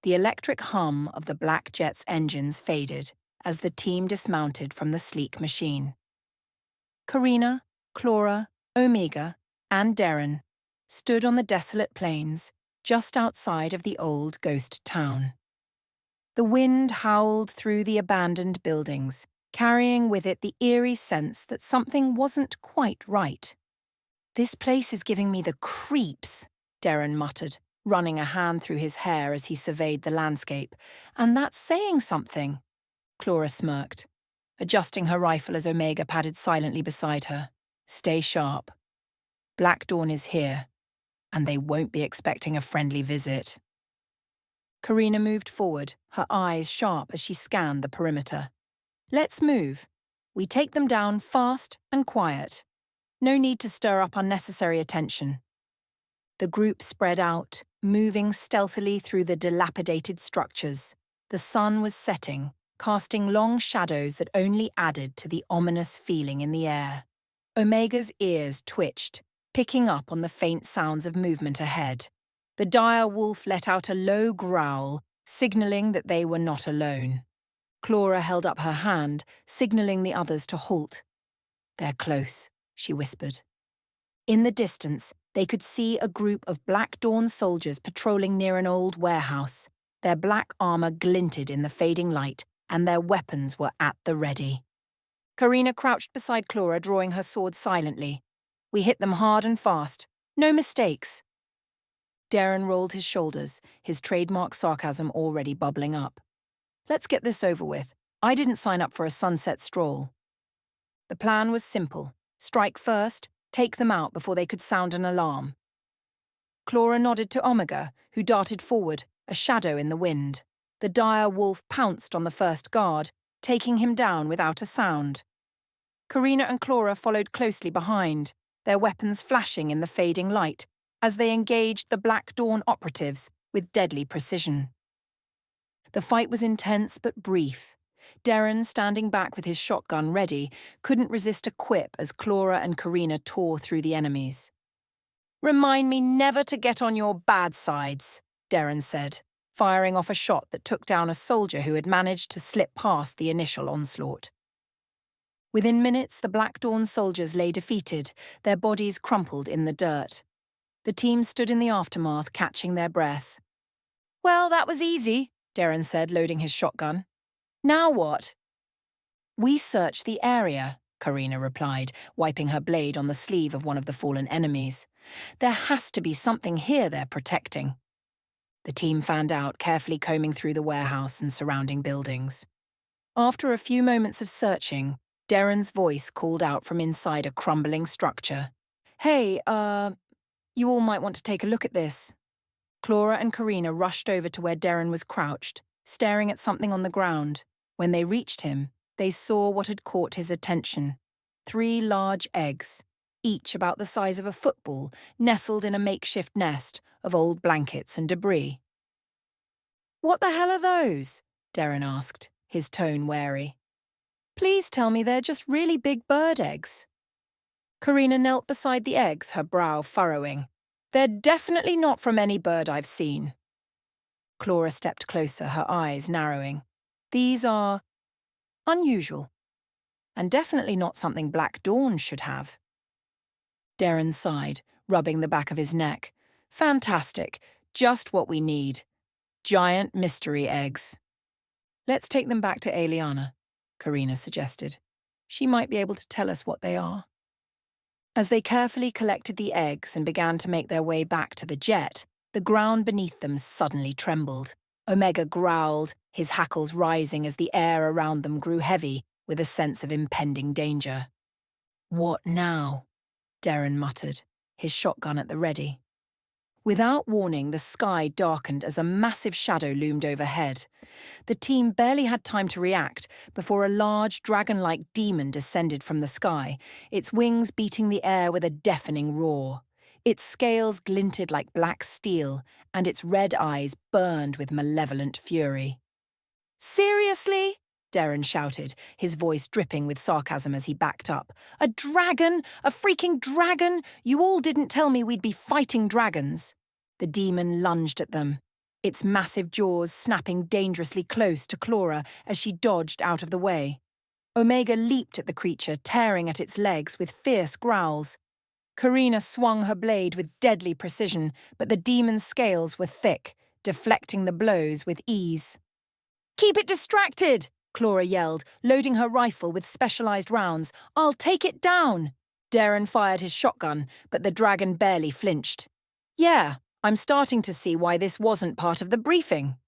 The electric hum of the black jet's engines faded as the team dismounted from the sleek machine. Karina, Clora, Omega, and Derren stood on the desolate plains just outside of the old ghost town. The wind howled through the abandoned buildings, carrying with it the eerie sense that something wasn't quite right. "This place is giving me the creeps," Derren muttered, running a hand through his hair as he surveyed the landscape. "And that's saying something." Clora smirked, adjusting her rifle as Omega padded silently beside her. "Stay sharp. Black Dawn is here, and they won't be expecting a friendly visit." Karina moved forward, her eyes sharp as she scanned the perimeter. "Let's move. We take them down fast and quiet. No need to stir up unnecessary attention." The group spread out, moving stealthily through the dilapidated structures. The sun was setting, casting long shadows that only added to the ominous feeling in the air. Omega's ears twitched, picking up on the faint sounds of movement ahead. The dire wolf let out a low growl, signaling that they were not alone. Clora held up her hand, signaling the others to halt. "They're close," she whispered. In the distance, they could see a group of Black Dawn soldiers patrolling near an old warehouse. Their black armor glinted in the fading light, and their weapons were at the ready. Karina crouched beside Clora, drawing her sword silently. "We hit them hard and fast. No mistakes." Derren rolled his shoulders, his trademark sarcasm already bubbling up. "Let's get this over with. I didn't sign up for a sunset stroll." The plan was simple. Strike first, take them out before they could sound an alarm. Clora nodded to Omega, who darted forward, a shadow in the wind. The dire wolf pounced on the first guard, taking him down without a sound. Karina and Clora followed closely behind, their weapons flashing in the fading light, as they engaged the Black Dawn operatives with deadly precision. The fight was intense but brief. Derren, standing back with his shotgun ready, couldn't resist a quip as Clora and Karina tore through the enemies. "Remind me never to get on your bad sides," Derren said, firing off a shot that took down a soldier who had managed to slip past the initial onslaught. Within minutes, the Black Dawn soldiers lay defeated, their bodies crumpled in the dirt. The team stood in the aftermath, catching their breath. "Well, that was easy," Derren said, loading his shotgun. "Now what?" "We searched the area," Karina replied, wiping her blade on the sleeve of one of the fallen enemies. "There has to be something here they're protecting." The team fanned out, carefully combing through the warehouse and surrounding buildings. After a few moments of searching, Derren's voice called out from inside a crumbling structure. "Hey, you all might want to take a look at this." Clora and Karina rushed over to where Derren was crouched, staring at something on the ground. When they reached him, they saw what had caught his attention. 3 large eggs, each about the size of a football, nestled in a makeshift nest of old blankets and debris. "What the hell are those?" Derren asked, his tone wary. "Please tell me they're just really big bird eggs." Karina knelt beside the eggs, her brow furrowing. "They're definitely not from any bird I've seen." Clora stepped closer, her eyes narrowing. "These are unusual, and definitely not something Black Dawn should have." Derren sighed, rubbing the back of his neck. "Fantastic, just what we need. Giant mystery eggs." "Let's take them back to Aeliana," Karina suggested. "She might be able to tell us what they are." As they carefully collected the eggs and began to make their way back to the jet, the ground beneath them suddenly trembled. Omega growled, his hackles rising as the air around them grew heavy with a sense of impending danger. "What now?" Derren muttered, his shotgun at the ready. Without warning, the sky darkened as a massive shadow loomed overhead. The team barely had time to react before a large, dragon-like demon descended from the sky, its wings beating the air with a deafening roar. Its scales glinted like black steel, and its red eyes burned with malevolent fury. "Seriously?" Derren shouted, his voice dripping with sarcasm as he backed up. "A dragon? A freaking dragon? You all didn't tell me we'd be fighting dragons." The demon lunged at them. its massive jaws snapping dangerously close to Clora as she dodged out of the way. Omega leaped at the creature, tearing at its legs with fierce growls. Karina swung her blade with deadly precision, but the demon's scales were thick, deflecting the blows with ease. "Keep it distracted!" Clora yelled, loading her rifle with specialized rounds. "I'll take it down!" Derren fired his shotgun, but the dragon barely flinched. "Yeah, I'm starting to see why this wasn't part of the briefing."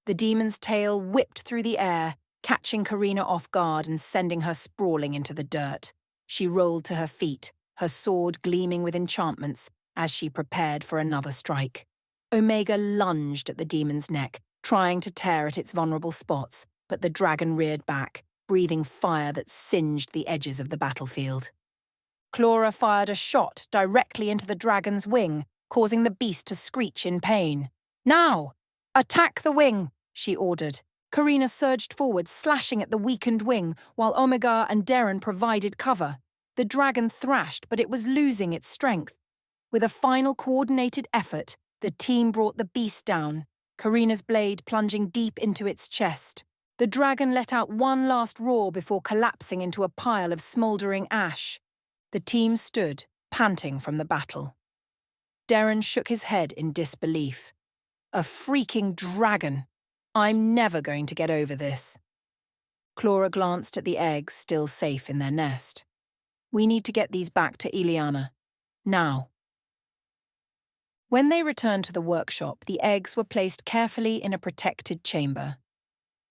The demon's tail whipped through the air, catching Karina off guard and sending her sprawling into the dirt. She rolled to her feet, her sword gleaming with enchantments, as she prepared for another strike. Omega lunged at the demon's neck, trying to tear at its vulnerable spots, but the dragon reared back, breathing fire that singed the edges of the battlefield. Clora fired a shot directly into the dragon's wing, causing the beast to screech in pain. "Now! Attack the wing!" she ordered. Karina surged forward, slashing at the weakened wing, while Omega and Derren provided cover. The dragon thrashed, but it was losing its strength. With a final coordinated effort, the team brought the beast down, Karina's blade plunging deep into its chest. The dragon let out one last roar before collapsing into a pile of smouldering ash. The team stood, panting from the battle. Derren shook his head in disbelief. "A freaking dragon! I'm never going to get over this." Clora glanced at the eggs still safe in their nest. "We need to get these back to Aeliana. Now." When they returned to the workshop, the eggs were placed carefully in a protected chamber.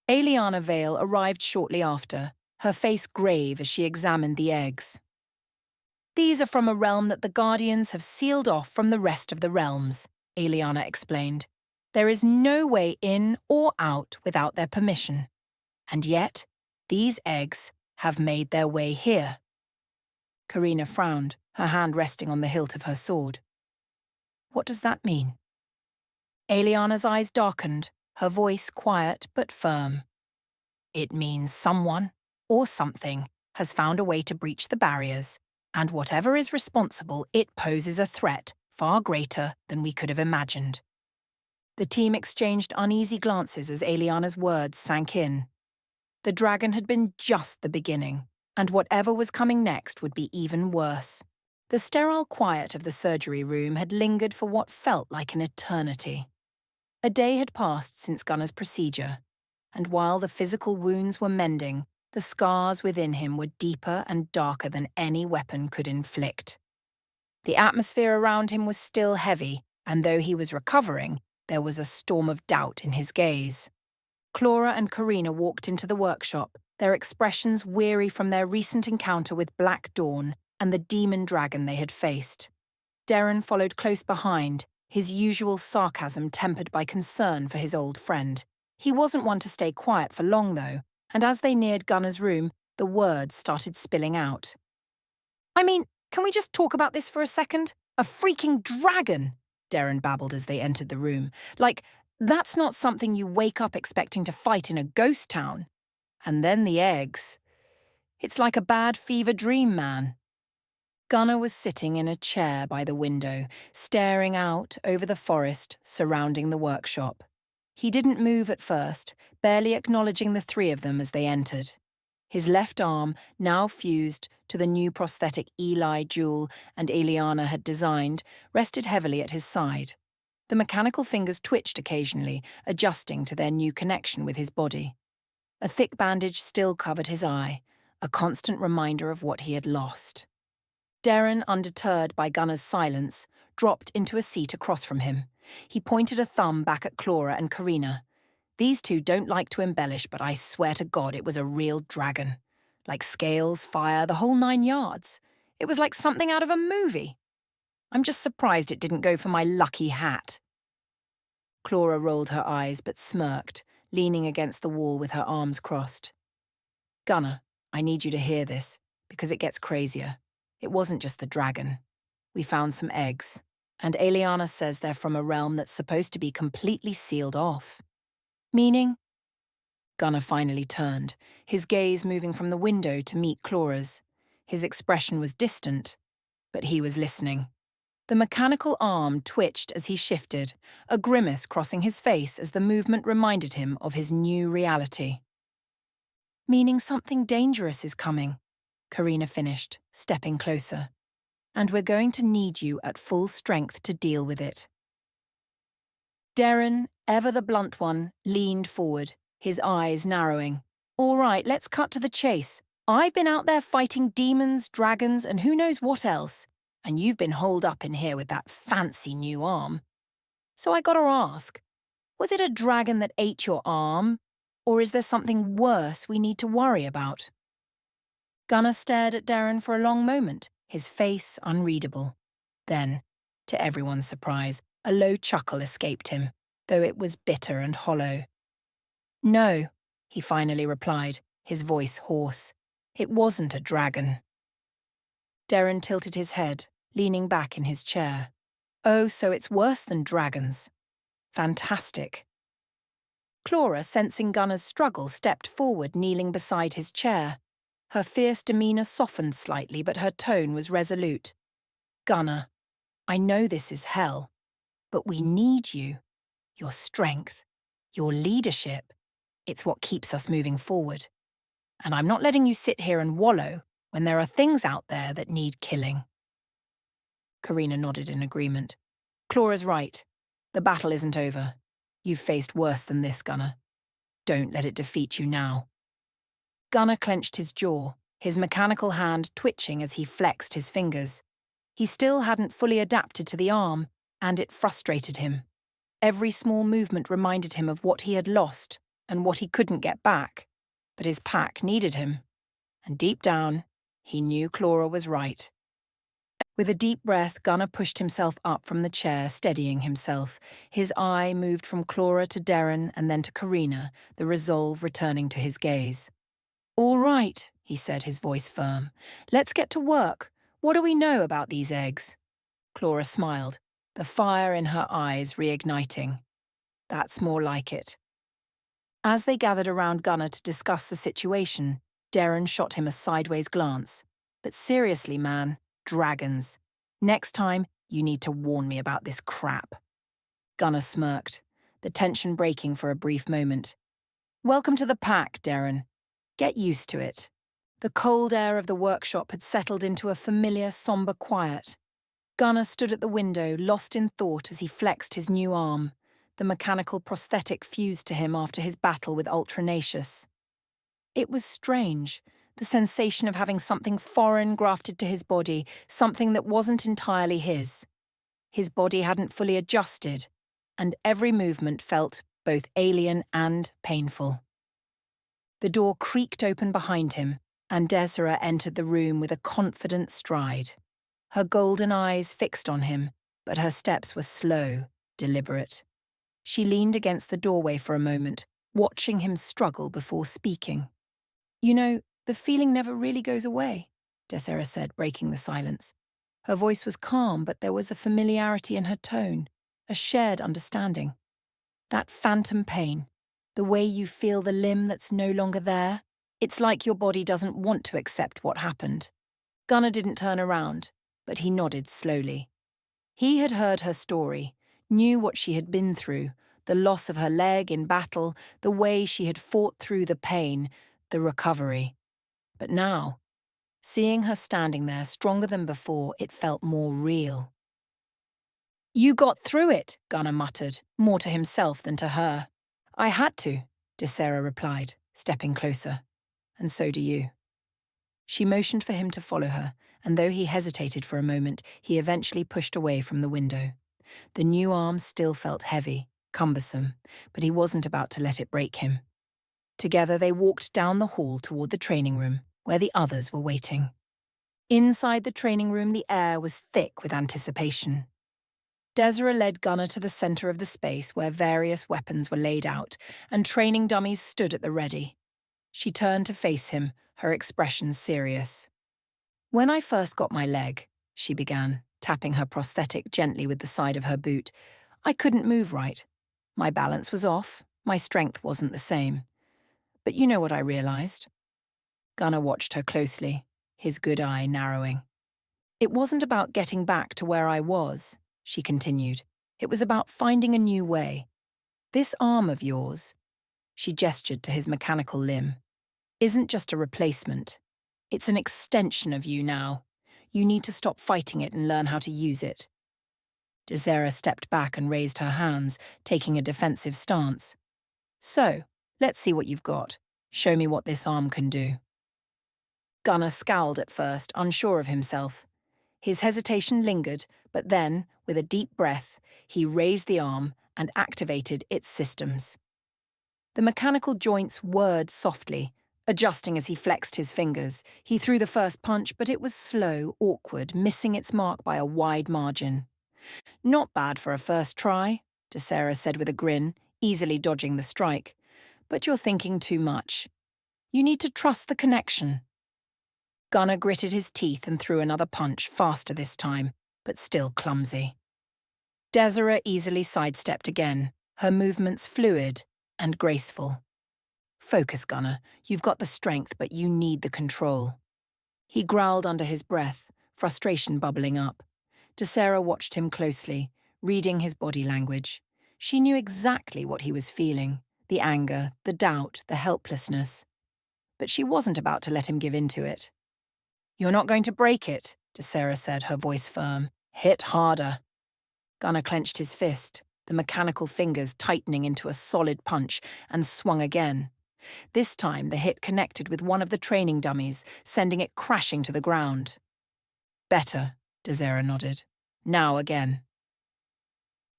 Aeliana Vale arrived shortly after, her face grave as she examined the eggs. "These are from a realm that the Guardians have sealed off from the rest of the realms," Aeliana explained. "There is no way in or out without their permission. And yet, these eggs have made their way here." Karina frowned, her hand resting on the hilt of her sword. "What does that mean?" Aeliana's eyes darkened, her voice quiet but firm. "It means someone, or something, has found a way to breach the barriers, and whatever is responsible, it poses a threat far greater than we could have imagined." The team exchanged uneasy glances as Aeliana's words sank in. The dragon had been just the beginning, and whatever was coming next would be even worse. The sterile quiet of the surgery room had lingered for what felt like an eternity. A day had passed since Gunner's procedure, and while the physical wounds were mending, the scars within him were deeper and darker than any weapon could inflict. The atmosphere around him was still heavy, and though he was recovering, there was a storm of doubt in his gaze. Clora and Karina walked into the workshop, their expressions weary from their recent encounter with Black Dawn and the demon dragon they had faced. Derren followed close behind, his usual sarcasm tempered by concern for his old friend. He wasn't one to stay quiet for long, though, and as they neared Gunner's room, the words started spilling out. "I mean, can we just talk about this for a second? A freaking dragon!" Derren babbled as they entered the room. "Like, that's not something you wake up expecting to fight in a ghost town. And then the eggs. It's like a bad fever dream, man." Gunner was sitting in a chair by the window, staring out over the forest surrounding the workshop. He didn't move at first, barely acknowledging the three of them as they entered. His left arm, now fused to the new prosthetic Eli jewel and Aeliana had designed, rested heavily at his side. The mechanical fingers twitched occasionally, adjusting to their new connection with his body. A thick bandage still covered his eye, a constant reminder of what he had lost. Derren, undeterred by Gunner's silence, dropped into a seat across from him. He pointed a thumb back at Clora and Karina. "These two don't like to embellish, but I swear to God it was a real dragon. Like scales, fire, the whole 9 yards. It was like something out of a movie. I'm just surprised it didn't go for my lucky hat." Clora rolled her eyes but smirked, leaning against the wall with her arms crossed. "Gunner, I need you to hear this, because it gets crazier. It wasn't just the dragon. We found some eggs, and Aeliana says they're from a realm that's supposed to be completely sealed off." "Meaning?" Gunner finally turned, his gaze moving from the window to meet Clora's. His expression was distant, but he was listening. The mechanical arm twitched as he shifted, a grimace crossing his face as the movement reminded him of his new reality. Meaning something dangerous is coming, Karina finished, stepping closer. And we're going to need you at full strength to deal with it. Derren, ever the blunt one, leaned forward, his eyes narrowing. All right, let's cut to the chase. I've been out there fighting demons, dragons, and who knows what else. And you've been holed up in here with that fancy new arm. So I gotta ask, was it a dragon that ate your arm? Or is there something worse we need to worry about? Gunnar stared at Derren for a long moment, his face unreadable. Then, to everyone's surprise, a low chuckle escaped him, though it was bitter and hollow. No, he finally replied, his voice hoarse. It wasn't a dragon. Derren tilted his head, leaning back in his chair. Oh, so it's worse than dragons. Fantastic. Clora, sensing Gunnar's struggle, stepped forward, kneeling beside his chair. Her fierce demeanour softened slightly, but her tone was resolute. Gunnar, I know this is hell, but we need you. Your strength, your leadership. It's what keeps us moving forward. And I'm not letting you sit here and wallow when there are things out there that need killing. Karina nodded in agreement. Clara's right. The battle isn't over. You've faced worse than this, Gunnar. Don't let it defeat you now. Gunnar clenched his jaw, his mechanical hand twitching as he flexed his fingers. He still hadn't fully adapted to the arm, and it frustrated him. Every small movement reminded him of what he had lost and what he couldn't get back. But his pack needed him. And deep down, he knew Clora was right. With a deep breath, Gunnar pushed himself up from the chair, steadying himself. His eye moved from Clora to Derren and then to Karina, the resolve returning to his gaze. All right, he said, his voice firm. Let's get to work. What do we know about these eggs? Clora smiled, the fire in her eyes reigniting. That's more like it. As they gathered around Gunnar to discuss the situation, Derren shot him a sideways glance. But seriously, man, dragons. Next time, you need to warn me about this crap. Gunnar smirked, the tension breaking for a brief moment. Welcome to the pack, Derren. Get used to it. The cold air of the workshop had settled into a familiar, somber quiet. Gunnar stood at the window, lost in thought as he flexed his new arm. The mechanical prosthetic fused to him after his battle with Ultranacious. It was strange, the sensation of having something foreign grafted to his body, something that wasn't entirely his. His body hadn't fully adjusted, and every movement felt both alien and painful. The door creaked open behind him, and Desiree entered the room with a confident stride. Her golden eyes fixed on him, but her steps were slow, deliberate. She leaned against the doorway for a moment, watching him struggle before speaking. You know, the feeling never really goes away, Desiree said, breaking the silence. Her voice was calm, but there was a familiarity in her tone, a shared understanding. That phantom pain, the way you feel the limb that's no longer there, it's like your body doesn't want to accept what happened. Gunnar didn't turn around, but he nodded slowly. He had heard her story, knew what she had been through, the loss of her leg in battle, the way she had fought through the pain, the recovery. But now, seeing her standing there stronger than before, it felt more real. You got through it, Gunnar muttered, more to himself than to her. I had to, Desiree replied, stepping closer. And so do you. She motioned for him to follow her, and though he hesitated for a moment, he eventually pushed away from the window. The new arm still felt heavy, cumbersome, but he wasn't about to let it break him. Together they walked down the hall toward the training room, where the others were waiting. Inside the training room, the air was thick with anticipation. Desiree led Gunnar to the center of the space where various weapons were laid out, and training dummies stood at the ready. She turned to face him, her expression serious. When I first got my leg, she began, tapping her prosthetic gently with the side of her boot, I couldn't move right. My balance was off, my strength wasn't the same. But you know what I realized? Gunnar watched her closely, his good eye narrowing. It wasn't about getting back to where I was, she continued. It was about finding a new way. This arm of yours, she gestured to his mechanical limb, isn't just a replacement. It's an extension of you now. You need to stop fighting it and learn how to use it. Desera stepped back and raised her hands, taking a defensive stance. So, let's see what you've got. Show me what this arm can do. Gunnar scowled at first, unsure of himself. His hesitation lingered, but then, with a deep breath, he raised the arm and activated its systems. The mechanical joints whirred softly, adjusting as he flexed his fingers. He threw the first punch, but it was slow, awkward, missing its mark by a wide margin. Not bad for a first try, Desera said with a grin, easily dodging the strike. But you're thinking too much. You need to trust the connection. Gunnar gritted his teeth and threw another punch, faster this time, but still clumsy. Desera easily sidestepped again, her movements fluid and graceful. Focus, Gunnar. You've got the strength, but you need the control. He growled under his breath, frustration bubbling up. Desera watched him closely, reading his body language. She knew exactly what he was feeling, the anger, the doubt, the helplessness. But she wasn't about to let him give in to it. You're not going to break it, Desera said, her voice firm. Hit harder. Gunnar clenched his fist, the mechanical fingers tightening into a solid punch, and swung again. This time the hit connected with one of the training dummies, sending it crashing to the ground. Better, Desera nodded. Now again.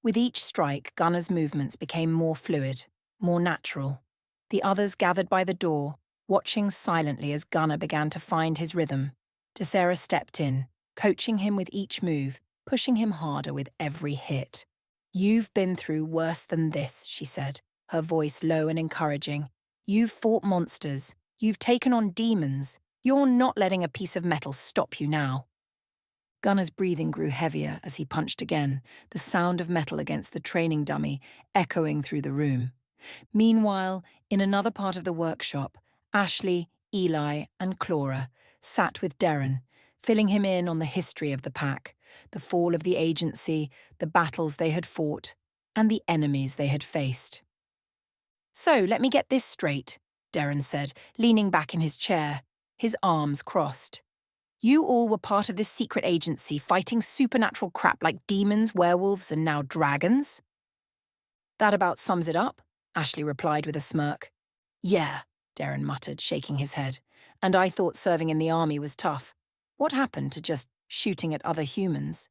With each strike, Gunnar's movements became more fluid, more natural. The others gathered by the door, watching silently as Gunnar began to find his rhythm. Desera stepped in, coaching him with each move, pushing him harder with every hit. You've been through worse than this, she said, her voice low and encouraging. You've fought monsters. You've taken on demons. You're not letting a piece of metal stop you now. Gunnar's breathing grew heavier as he punched again, the sound of metal against the training dummy echoing through the room. Meanwhile, in another part of the workshop, Ashley, Eli, and Clora sat with Derren, filling him in on the history of the pack, the fall of the agency, the battles they had fought, and the enemies they had faced. So, let me get this straight, Derren said, leaning back in his chair, his arms crossed. You all were part of this secret agency fighting supernatural crap like demons, werewolves, and now dragons? That about sums it up, Ashley replied with a smirk. Yeah, Derren muttered, shaking his head. And I thought serving in the army was tough. What happened to just shooting at other humans?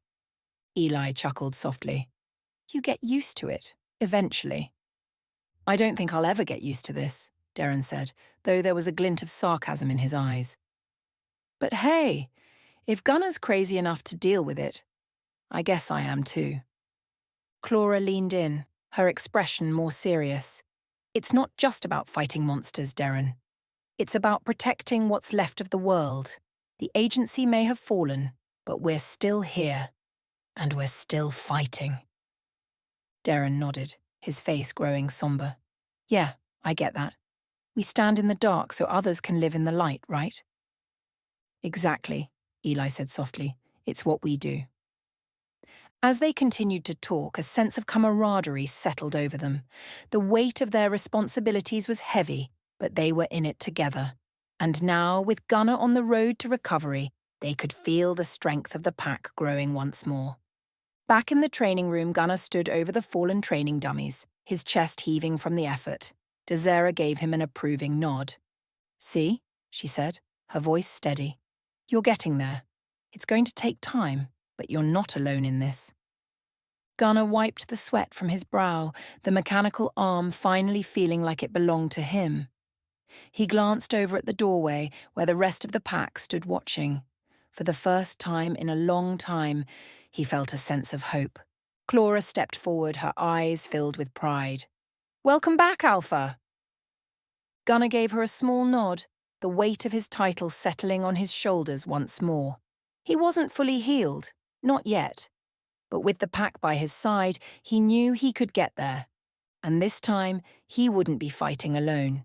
Eli chuckled softly. You get used to it, eventually. I don't think I'll ever get used to this, Derren said, though there was a glint of sarcasm in his eyes. But hey, if Gunnar's crazy enough to deal with it, I guess I am too. Clora leaned in, her expression more serious. It's not just about fighting monsters, Derren. It's about protecting what's left of the world. The agency may have fallen, but we're still here. And we're still fighting. Derren nodded, his face growing somber. Yeah, I get that. We stand in the dark so others can live in the light, right? Exactly, Eli said softly. It's what we do. As they continued to talk, a sense of camaraderie settled over them. The weight of their responsibilities was heavy, but they were in it together. And now, with Gunnar on the road to recovery, they could feel the strength of the pack growing once more. Back in the training room, Gunnar stood over the fallen training dummies, his chest heaving from the effort. Desera gave him an approving nod. See, she said, her voice steady. You're getting there. It's going to take time, but you're not alone in this. Gunnar wiped the sweat from his brow, the mechanical arm finally feeling like it belonged to him. He glanced over at the doorway where the rest of the pack stood watching. For the first time in a long time, he felt a sense of hope. Clora stepped forward, her eyes filled with pride. Welcome back, Alpha. Gunnar gave her a small nod, the weight of his title settling on his shoulders once more. He wasn't fully healed, not yet. But with the pack by his side, he knew he could get there. And this time, he wouldn't be fighting alone.